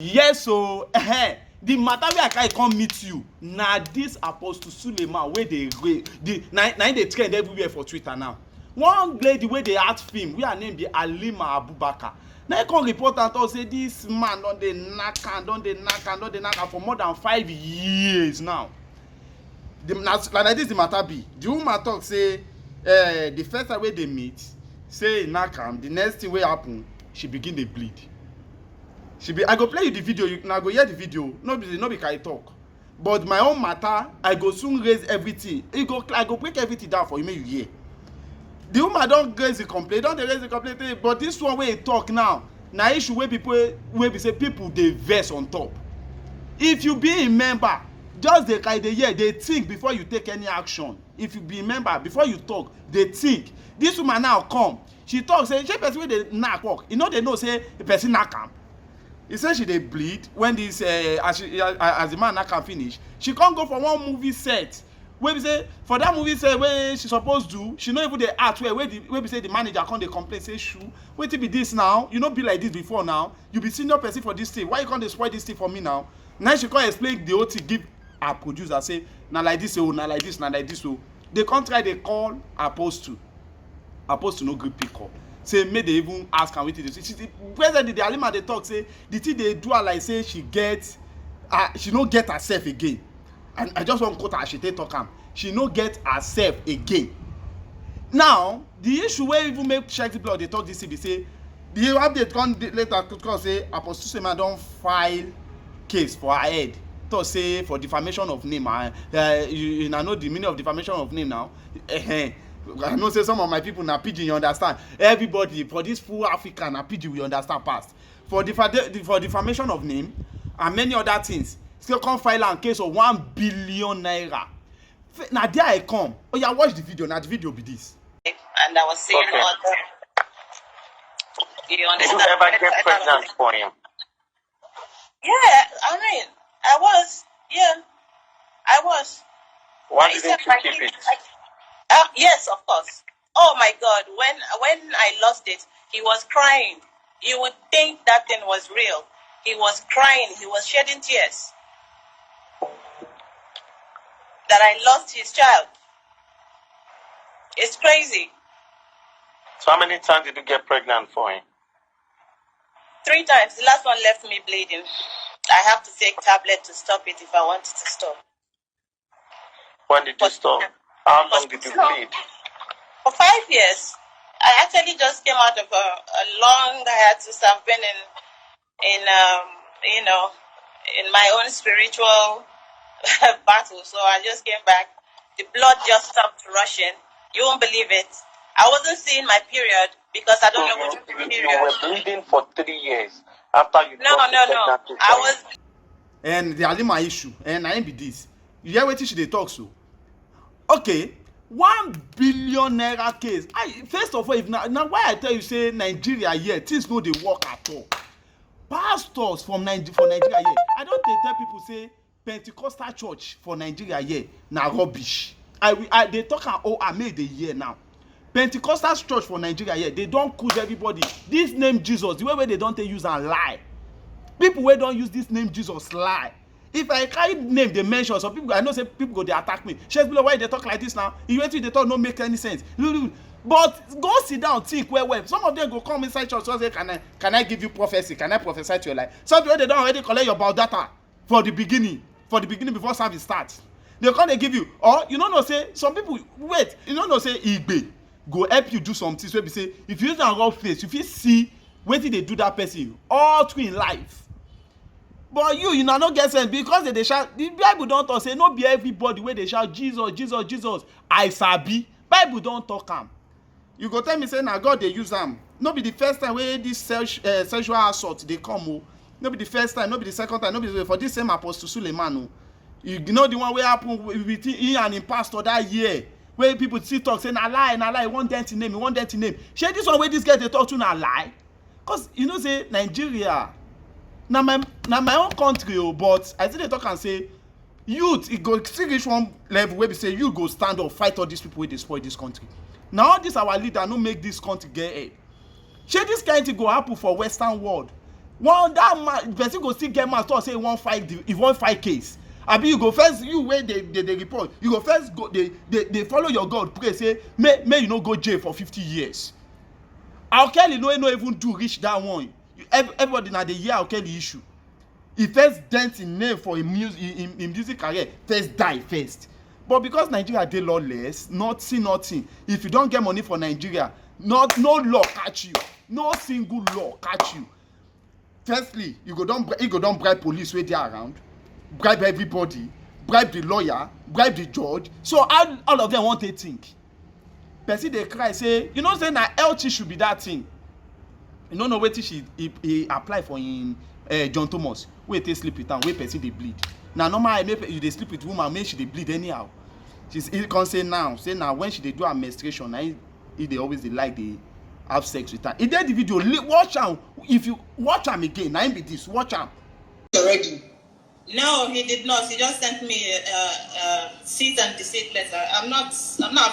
Yes, so the matter wey I carry come meet you na this Apostle Suleman wey dey na dey trend everywhere for Twitter now. One lady wey dey act film wey her name be Halima Abubakar na come report am talk say this man don dey knack am for more than 5 years now. Like this the matter be. The woman talk say the first time wey they meet say e knack am, the next thing wey happen she begin dey bleed. I go play you the video, you na go hear the video, no be carry talk, but my own matter I go soon raise everything. I go break everything down for you make you hear. The woman don raise the complaint, but this one wey e talk now na issue wey be say people dey vex on top. If you be a member, just dey carry dey hear, dey think before you take any action. If you be a member, before you talk, dey think. This woman now come, she talk say shey person wey dey knack work, e no dey know say the person knack am. He say she dey bleed when this as the man knack am finish, she come go for one movie set wey be say for that movie set wey she suppose do, she no even dey act well, wey be say the manager come dey complain say shoo wetin be this now, you no be like this before now, you be senior person for this thing, why you come dey spoil this thing for me now? Now she come explain the whole thing give her producer say na like this o, na like this o. They come try dey call Apostle no gree pick up. Say make they even ask am wetin dey say. Presently the Halima dey talk say the thing dey do her like say she no get herself again. And I just wan quote her, she take talk am, she no get herself again. Now the issue wey even make Shekty Blood dey talk this thing be say the update come later come say Apostle Suleman don file case for her head, talk say for defamation of name. You know the meaning of defamation of name now. I know say some of my people na pidgin, you understand. Everybody for this full Africa na pidgin we understand past. For defamation of name and many other things, still come file am case of 1 billion naira. Na there I come. Oh yeah, watch the video. Na the video be this. And I was saying okay. You understand? Did you ever get pregnant for him? Yeah, I mean, I was. Why didn't you keep it? Yes, of course. Oh my God, when I lost it, he was crying. You would think that thing was real. He was crying. He was shedding tears that I lost his child. It's crazy. So how many times did you get pregnant for him? 3 times. The last one left me bleeding. I have to take tablet to stop it if I want it to stop. When did you stop? How long did you bleed? For 5 years. I actually just came out of a long hiatus. I've been in my own spiritual battle. So I just came back. The blood just stopped rushing. You won't believe it. I wasn't seeing my period because I don't know which period. You were bleeding for 3 years after you No. I was. And the Halima issue, and I ain't be this. You hear wetin she dey talk so? Okay, 1 billion naira case. First of all, if now why I tell you say Nigeria here things no dey work at all. Pastors for Nigeria here, I don dey tell people say Pentecostal church for Nigeria here na rubbish. I dey talk am I make dey hear now. Pentecostal church for Nigeria here, they don accuse everybody. This name Jesus, the way wey they don take use am lie. People wey don use this name Jesus lie. If I carry name dey mention, some people I know say people go dey attack me. Shey why they talk like this now? You wetin dey talk no make any sense. But go sit down think well. Some of them go come inside church and say can I give you prophecy? Can I prophesy to your life? Some people they don already collect your biodata for the beginning before service starts. They come dey give you, or you no know say some people wait, you no know say Igbe go help you do some things wey be say if you use am rub face, you fit see wetin dey do that person all through in life. But you na no get sense because they dey shout. The Bible don talk say no be everybody wey dey shout Jesus I sabi. Bible don talk am. You go tell me say na God dey use am. No be the first time wey this sexual assault dey come o. No be the first time, no be the second time, no be for this same Apostle Suleman o. You know the one wey happen with him and him pastor that year, wey people still talk say na lie, one dirty name. Shey this one wey this guy dey talk to na lie? Cause you know say Nigeria na my own country o, but I still dey talk am say youth e go still reach one level wey be say you go stand up fight all these people wey dey spoil this country. Na all this our leader no make this country get head. Shey this kind thing go happen for Western world? one that man person go still get mad talk say he wan fight case abi you go first you wey dey report you go first go dey follow your God pray say may you no go jail for 50 years. Kelly no even do reach that one. Everybody na dey hear Kelly issue. He first dent in name for him music career first die first. But because Nigeria dey lawless, nothing. If you don get money for Nigeria, no law catch you. No single law catch you. Firstly, you go don bribe police wey dey around, bribe everybody, bribe the lawyer, bribe the judge. So all of them wan take think. Person dey cry say, you know say na health issue be that thing. You no know wetin he apply for him John Thomas wey take sleep with am wey person dey bleed. Na normal make you dey sleep with woman make she dey bleed anyhow. He come say now when she dey do her menstruation na he dey always dey like dey have sex with her. He dey the video, watch am. If you watch am again, na him be this. Watch am. Already. No, he did not. He just sent me a cease and desist letter. I'm not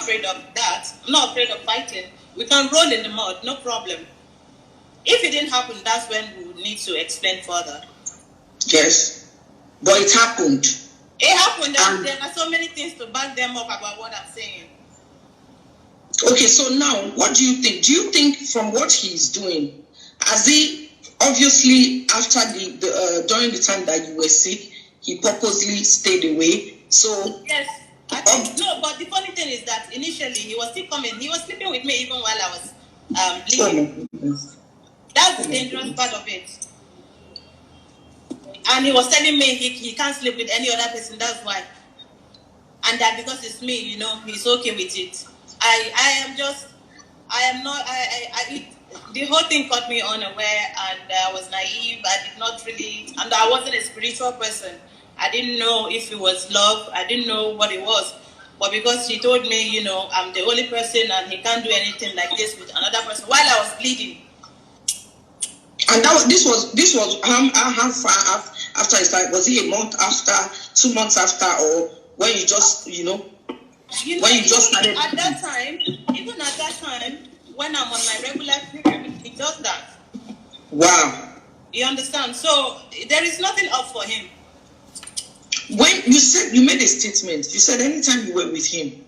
afraid of that. I'm not afraid of fighting. We can roll in the mud, no problem. If it didn't happen, that's when we would need to explain further. Yes, but it happened. It happened, and there are so many things to back them up about what I'm saying. Okay, so now, what do you think? Do you think from what he's doing, has he obviously after during the time that you were sick, he purposely stayed away? So yes, I think no. But the funny thing is that initially he was still coming. He was sleeping with me even while I was bleeding. That's the dangerous part of it. And he was telling me he can't sleep with any other person. That's why. And that because it's me, you know, he's okay with it. The whole thing caught me unaware, and I was naive. I did not really, and I wasn't a spiritual person. I didn't know if it was love. I didn't know what it was. But because he told me, you know, I'm the only person and he can't do anything like this with another person while I was bleeding. And this was how far after it started? Was it a month after, 2 months after, or when you just, when you just started? At that time, even at that time, when I'm on my regular period, he does that. Wow. You understand? So there is nothing up for him. When you made a statement, you said anytime you were with him,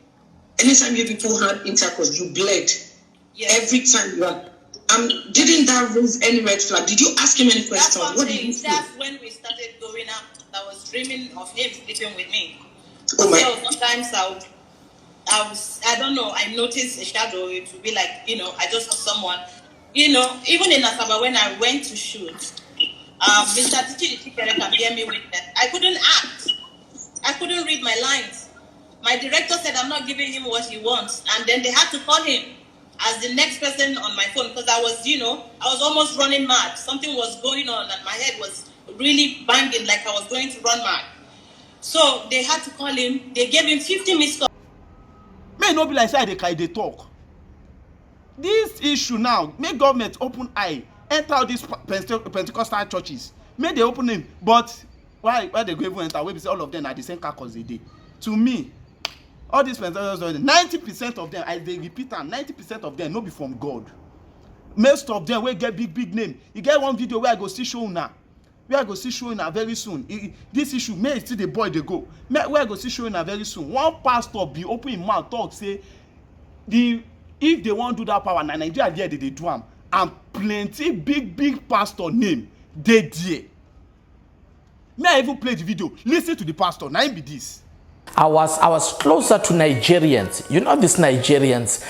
anytime you people had intercourse, you bled. Yes. Every time you were. Didn't that raise any red flag? Did you ask him any questions? What did you say? That's when we started going out. I was dreaming of him sleeping with me. Oh my. So sometimes I don't know, I noticed a shadow. It would be like, I just saw someone. Even in Asaba when I went to shoot, Mr. Tichi can hear me with that. I couldn't act. I couldn't read my lines. My director said I'm not giving him what he wants. And then they had to call him as the next person on my phone because I was almost running mad. Something was going on and my head was really banging like I was going to run mad. So they had to call him. They gave him 50 missed calls. May no be like say they talk. This issue now, make government open eye, enter all these Pentecostal churches. May they open them, but why they go even enter? We say all of them are the same carcass they did. To me, all these Pentecostals, 90% of them, as they repeat, 90% of them no be from God. Most of them will get big name. You get one video where I go see show now. Where I go see show now very soon. This issue may still the boy they go. Where I go see show now very soon. One pastor be open his mouth talk say if they want to do that power na Nigeria there they do am, and plenty big pastor name they there. May I even play the video? Listen to the pastor. Now be this. I was closer to Nigerians. You know these Nigerians.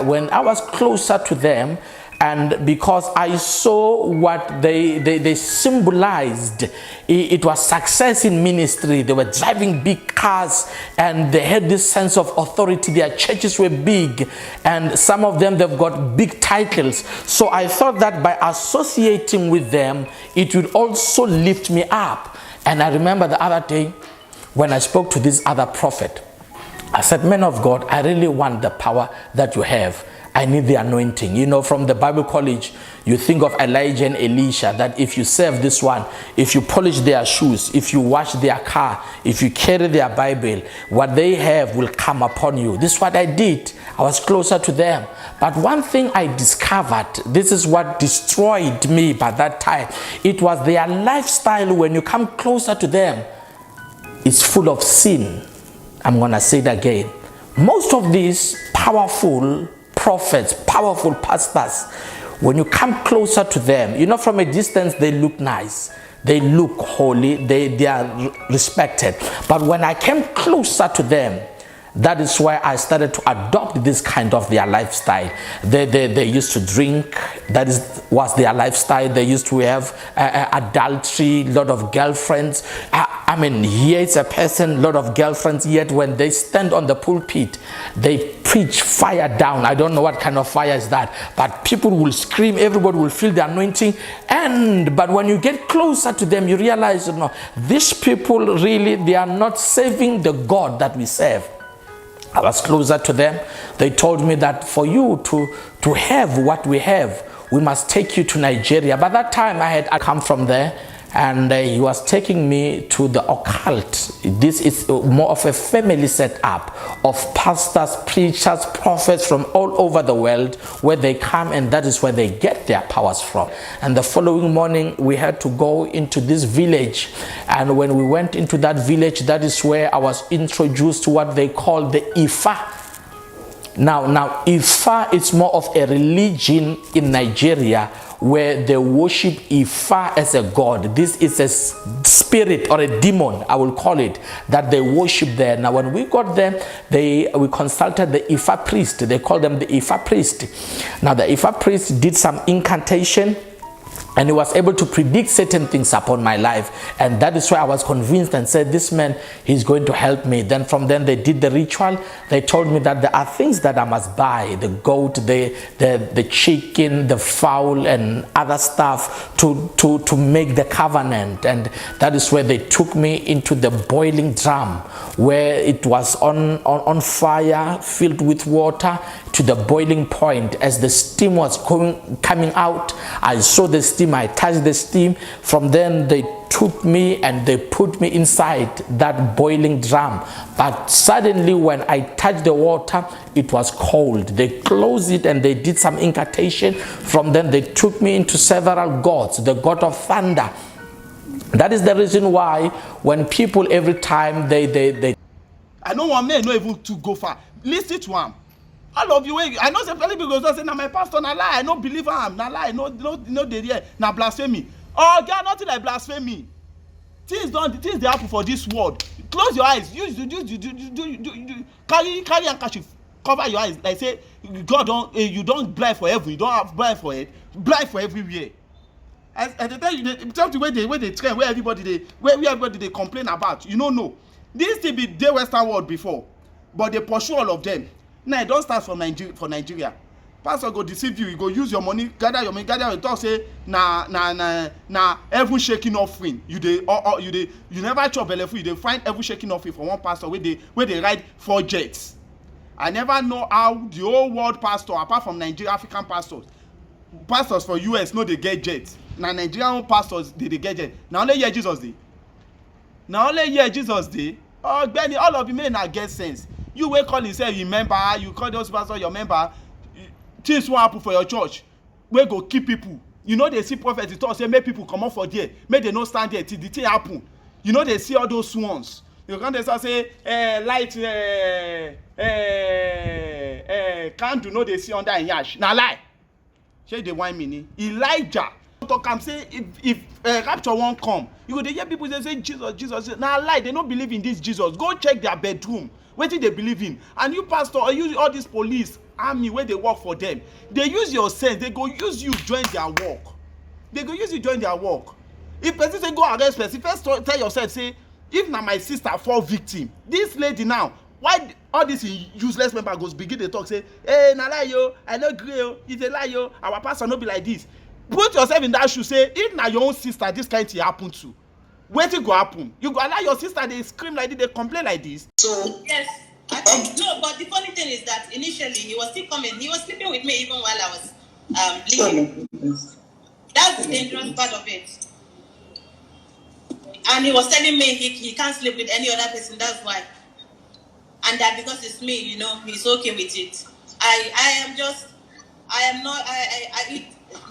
When I was closer to them, and because I saw what they symbolized, it was success in ministry. They were driving big cars and they had this sense of authority. Their churches were big and some of them, they've got big titles. So I thought that by associating with them, it would also lift me up. And I remember the other day when I spoke to this other prophet, I said, man of God, I really want the power that you have. I need the anointing. You know, from the Bible college, you think of Elijah and Elisha, that if you serve this one, if you polish their shoes, if you wash their car, if you carry their Bible, what they have will come upon you. This is what I did. I was closer to them. But one thing I discovered, this is what destroyed me by that time. It was their lifestyle. When you come closer to them, it's full of sin. I'm going to say it again. Most of these powerful prophets, powerful pastors, when you come closer to them, you know, from a distance, they look nice. They look holy. They are respected. But when I came closer to them, that is why I started to adopt this kind of their lifestyle. They used to drink. That was their lifestyle. They used to have adultery, lot of girlfriends. I mean, here is a person, lot of girlfriends, yet when they stand on the pulpit, they preach fire down. I don't know what kind of fire is that, but people will scream, everybody will feel the anointing. But when you get closer to them, you realize, you know, these people really, they are not serving the God that we serve. I was closer to them. They told me that for you to have what we have, we must take you to Nigeria. By that time, I had come from there, and he was taking me to the occult. This is more of a family setup of pastors, preachers, prophets from all over the world, where they come, and that is where they get their powers from. And the following morning, we had to go into this village. And when we went into that village, that is where I was introduced to what they call the Ifa. Now Ifa is more of a religion in Nigeria, where they worship Ifa as a god. This is a spirit or a demon, I will call it, that they worship there. Now when we got there, we consulted the Ifa priest. They call them the Ifa priest. Now the Ifa priest did some incantation, and he was able to predict certain things upon my life. And that is why I was convinced and said, this man, he's going to help me. Then from then they did the ritual. They told me that there are things that I must buy, the goat, the chicken, the fowl, and other stuff to make the covenant. And that is where they took me into the boiling drum, where it was on fire, filled with water, to the boiling point. As the steam was coming out, I saw the steam, I touched the steam. From then they took me and they put me inside that boiling drum. But suddenly when I touched the water, it was cold. They closed it and they did some incantation. From then they took me into several gods, the god of thunder. That is the reason why when people every time they I don't want men not even to go far. Listen to him. All of you, I know some people go say, "Na my pastor, na lie. I don't believe him. Na lie. No, they there. Na blasphemy." Oh God, nothing like blasphemy. Things they happen for this world. Close your eyes. Carry handkerchief. Cover your eyes. Like say, God don't. You don't blind for heaven. You don't have blind for it. Blind for everywhere. And they tell you, the way they train, where everybody they complain about. You don't know. This thing be the Western world before, but they pursue all of them. Now it don't start from Nigeria. Pastor go deceive you. You go use your money, gather your talk say na every shaking offering. You never chop belle full. You dey find every shaking offering for one pastor where they ride 4 jets. I never know how the whole world pastor, apart from Nigeria, African pastors for US no dey get jets. Na Nigerian pastors they get jets. Na only here Jesus dey. Oh, Benny, all of you may not get sense. You will call yourself your member, you call those pastors your member. Things won't happen for your church. We go keep people. You know they see prophets talk say make people come up for there, make they not stand there till the thing happen. You know they see all those swans. You can't just say light can't do no they see under yash. Now lie. Shey dey whine me. Elijah talk am say if rapture won't come, you go dey hear people say Jesus. Now lie, they don't believe in this Jesus. Go check their bedroom. Wetin they believe in. And you pastor or you all this police army where they work for them, they use your sense. They go use you join their work. If person say go arrest person, first tell yourself say if na my sister fall victim, this lady now, why all this useless member goes begin to talk say hey na lie yo, I no gree yo, it's a lie yo, our pastor no be like this. Put yourself in that shoe. Say if na your own sister this kind thing happen to, wetin go happen? You go allow your sister dey scream like this, dey complain like this? So Yes. I No, but the funny thing is that initially he was still coming. He was sleeping with me even while I was leaving. That's the dangerous part of it. And he was telling me he can't sleep with any other person. That's why. And that because it's me, you know, he's okay with it.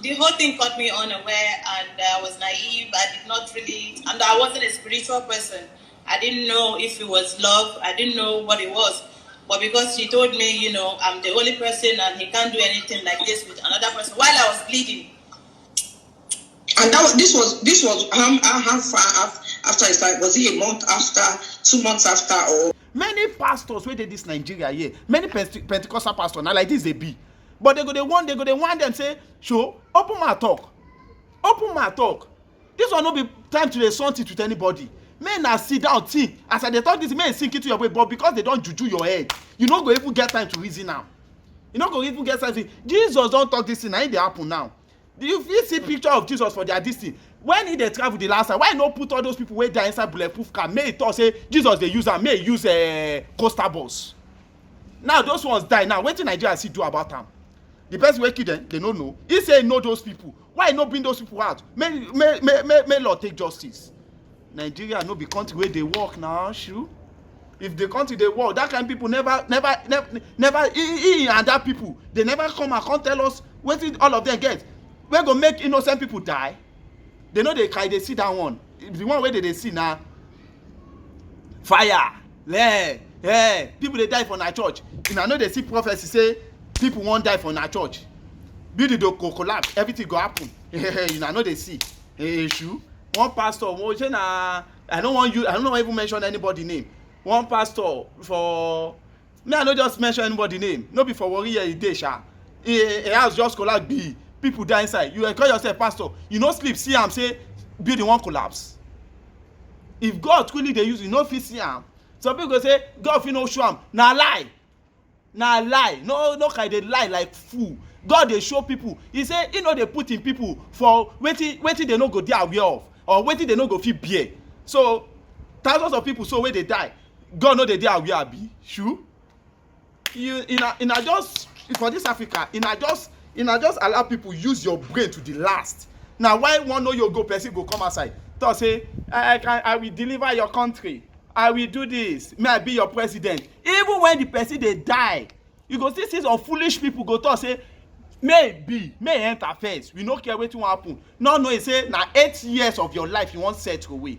The whole thing caught me unaware, and I was naive. I did not really, and I wasn't a spiritual person. I didn't know if it was love. I didn't know what it was. But because he told me, you know, I'm the only person and he can't do anything like this with another person while I was bleeding. And this was how far after it started? Was it a month after, 2 months after, or? Many pastors wey dey this Nigeria here, many Pentecostal pastors na like this dey be, but they go dey warn them say, "Sure, open my talk. This one no be time to dey something with anybody. May na sit down think as I dey talk this, may sink into your way, but because they don juju your head, you no go even get time to reason now. You no go even get time to. Jesus don talk this thing, na it dey happen now. Do you fit see picture of Jesus for their distance? When he dey travel the last time, why no put all those people wey die inside bulletproof car? May he talk say Jesus dey use am, may he use coaster bus. Now those ones die. Now wetin Nigeria still do about am? The person wey kill them, they no know. He say he know those people. Why no bring those people out? May law take justice. Nigeria no be country wey dey work now, sure. If the country dey work, that kind of people never he and that people, they never come and come tell us wetin all of them get. We go make innocent people die. They know they cry, they see that one. The one where they see now, fire. People they die for our church. I know they see prophecy say people won't die for our church. Building go collapse, everything go happen. I know they see. Issue. One pastor, I don't want even mention anybody name. One pastor for me, I don't just mention anybody name. No be for worry a day, sha. A house just collapse be. People die inside. You call yourself pastor. You no sleep, see am say building one collapse. If God truly dey use you, no fit see am. Some people go say God fit no show am. Na lie. No kind dey lie like fool. God dey show people. He say he no dey put in people for wetin they no go dey aware of or wetin they no go fit bear. So thousands of people so wey dey die, God no dey aware abi? Sure. Just for this Africa, just allow people use your brain to the last. Now why one know you go person go come outside talk say I will deliver your country, I will do this, may I be your president. Even when the person dey die, you go still see some foolish people go talk say may enter first, we no care wetin wan happen. No know say na 8 years of your life you wan set away.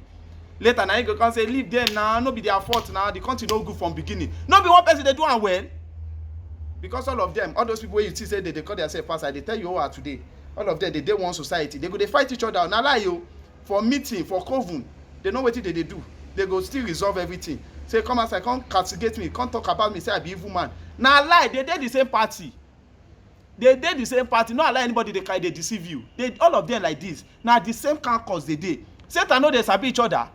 Later na you go come say leave them now, no be their fault now, the country no good from beginning. No be one person dey do am well. Because all of them, all those people wey you see say they call themselves pastor, they tell you who are today. All of them, they dey one society. They go dey fight each other. Na lie yo. For meeting, for coven, they know wetin they do. They go still resolve everything. Say come outside, come castigate me, come talk about me, say I be evil man. Na lie. They dey the same party. No allow anybody they deceive you. All of them like this. Na the same cause they dey. Satan know they sabi each other.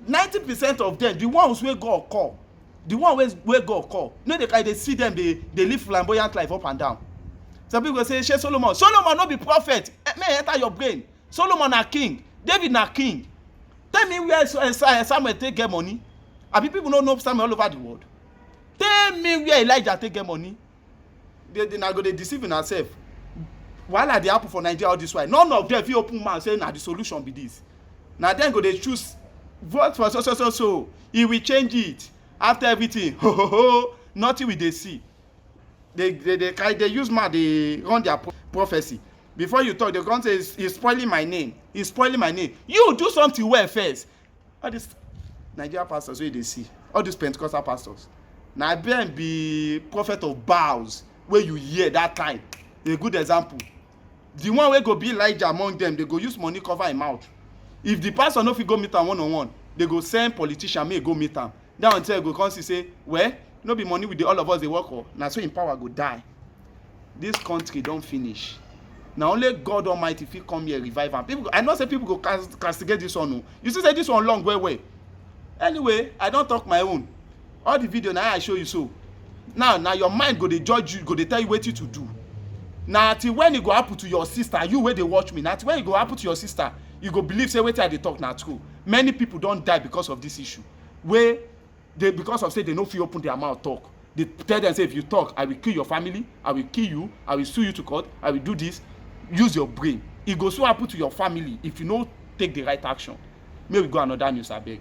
90% of them, the ones wey God call. The one where God call, no, they see them, they live flamboyant life up and down. Some people say, "She Solomon no be prophet." May enter your brain. Solomon na king, David na king. Tell me where Samuel take get money. And people don't know Samuel all over the world. Tell me where Elijah take get money. They na go dey deceive themselves. While they happen for Nigeria all this while, none of them fit open mouth say na the solution be this. Now then go they choose vote for so. He will change it. After everything, nothing will they see. They use mouth, they run their prophecy. Before you talk, they come say he's spoiling my name. He's spoiling my name. You do something well first. All these Nigerian pastors wey they see, all these Pentecostal pastors. Now Ben be prophet of Baals where you hear that time. A good example. The one wey go be Elijah among them, they go use money cover him mouth. If the pastor no fit go meet am one-on-one, they go send politician may go meet am. That until go come see say, well, no be money with all of us they work for. Now so in power go die. This country don't finish. Now only God Almighty fit come here revive am. People, I know say people go castigate this one. No. You see say this one long way. Anyway, I don't talk my own. All the video now I show you so. Now your mind go dey judge you, go dey tell you wetin to do. Now till when it go happen to your sister, you where they watch me. Now till when it go happen to your sister, you go believe say wetin I dey talk na true. Many people don't die because of this issue. Where they because of say they no fit open their mouth talk, they tell them say if you talk I will kill your family, I will kill you, I will sue you to court, I will do this. Use your brain. E go so happen to your family if you no take the right action. May we go another news abeg.